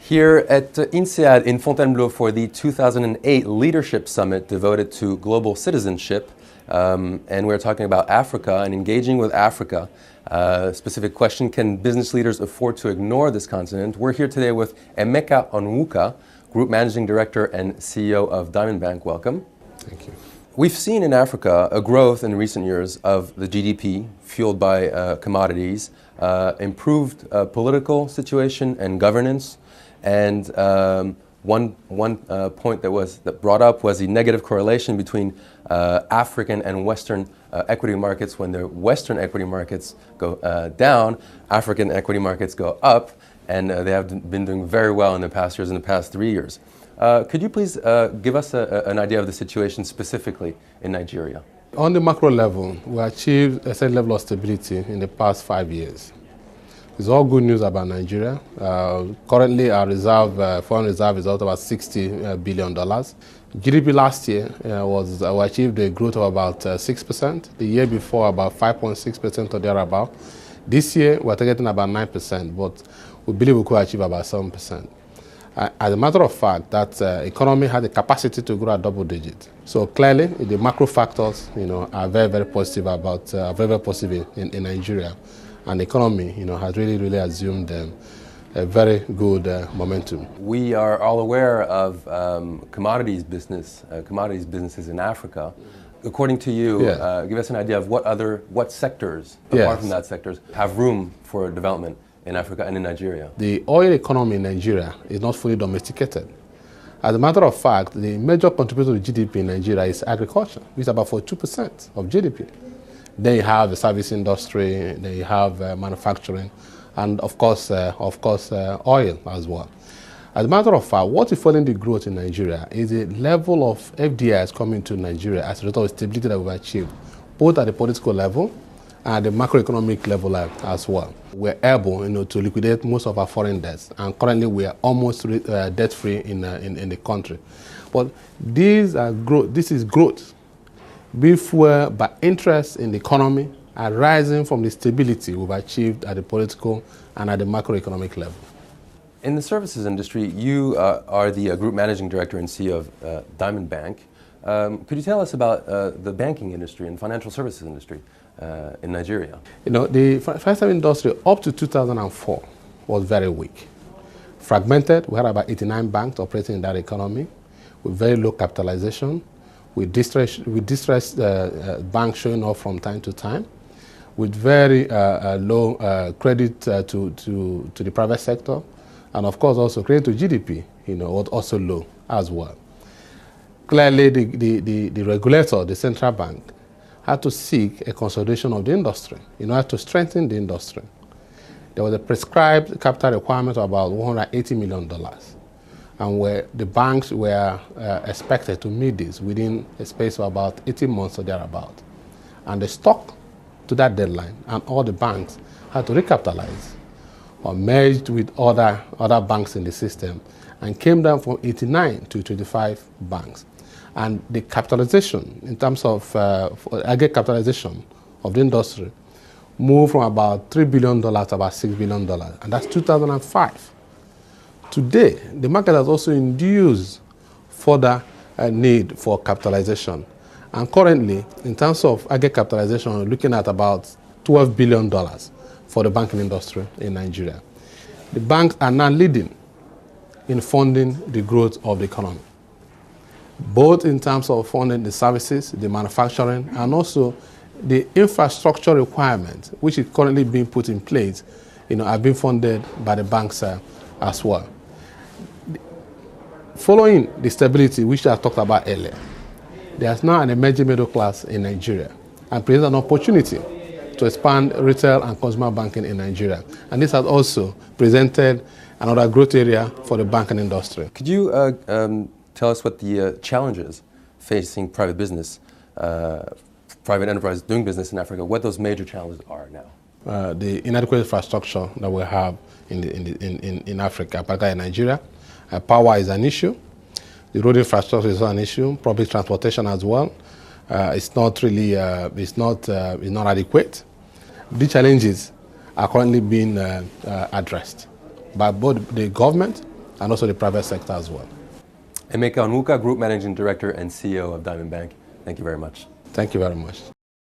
Here at INSEAD in Fontainebleau for the 2008 Leadership Summit devoted to global citizenship. And we're talking about Africa and engaging with Africa. Specific question, can business leaders afford to ignore this continent? We're here today with Emeka Onwuka, Group Managing Director and CEO of Diamond Bank. Welcome. Thank you. We've seen in Africa a growth in recent years of the GDP fueled by commodities, improved political situation and governance. And one point that was brought up was the negative correlation between African and Western equity markets. When the Western equity markets go down, African equity markets go up, and they have been doing very well in the past years, in the past 3 years. Could you please give us an idea of the situation specifically in Nigeria? On the macro level, we achieved a certain level of stability in the past 5 years. It's all good news about Nigeria. Currently, our foreign reserve is out about $60 billion. GDP last year we achieved a growth of about 6%. The year before, about 5.6% or thereabout. This year, we're targeting about 9%, but we believe we could achieve about 7%. As a matter of fact, that economy has the capacity to grow at double digits. So clearly, the macro factors, are very, very positive about very positive in Nigeria. And the economy, has really assumed a very good momentum. We are all aware of commodities businesses in Africa. According to you, give us an idea of what sectors, apart from that sectors, have room for development in Africa and in Nigeria. The oil economy in Nigeria is not fully domesticated. As a matter of fact, the major contributor to GDP in Nigeria is agriculture, which is about 42% of GDP. Then you have the service industry, then you have manufacturing, and of course, oil as well. As a matter of fact, what is fueling the growth in Nigeria is the level of FDIs coming to Nigeria as a result of the stability that we've achieved, both at the political level and the macroeconomic level as well. We're able, to liquidate most of our foreign debts, and currently we are almost debt-free in the country. But this is growth, being fueled by interest in the economy arising from the stability we've achieved at the political and at the macroeconomic level. In the services industry, you are the Group Managing Director and CEO of Diamond Bank. Could you tell us about the banking industry and financial services industry in Nigeria? The financial industry up to 2004 was very weak. Fragmented, we had about 89 banks operating in that economy with very low capitalization, with distressed banks showing up from time to time, with very low credit to the private sector, and of course also credit to GDP, was also low as well. Clearly, the regulator, the central bank, had to seek a consolidation of the industry in order to strengthen the industry. There was a prescribed capital requirement of about $180 million. And where the banks were expected to meet this within a space of about 18 months or thereabout. And they stuck to that deadline, and all the banks had to recapitalize or merged with other banks in the system and came down from 89 to 25 banks. And the capitalization, in terms of aggregate capitalization of the industry, moved from about $3 billion to about $6 billion, and that's 2005. Today, the market has also induced further need for capitalization. And currently, in terms of aggregate capitalization, we're looking at about $12 billion for the banking industry in Nigeria. The banks are now leading in funding the growth of the economy, both in terms of funding the services, the manufacturing, and also the infrastructure requirements, which is currently being put in place, are being funded by the banks as well. Following the stability which I talked about earlier, there's now an emerging middle class in Nigeria and presents an opportunity to expand retail and consumer banking in Nigeria. And this has also presented another growth area for the banking industry. Could you tell us what the challenges facing private business, private enterprise doing business in Africa, what those major challenges are now? The inadequate infrastructure that we have in Africa, particularly in Nigeria. Power is an issue. The road infrastructure is an issue. Public transportation as well. It's not really, it's not adequate. These challenges are currently being addressed by both the government and also the private sector as well. Emeka Onwuka, Group Managing Director and CEO of Diamond Bank. Thank you very much. Thank you very much.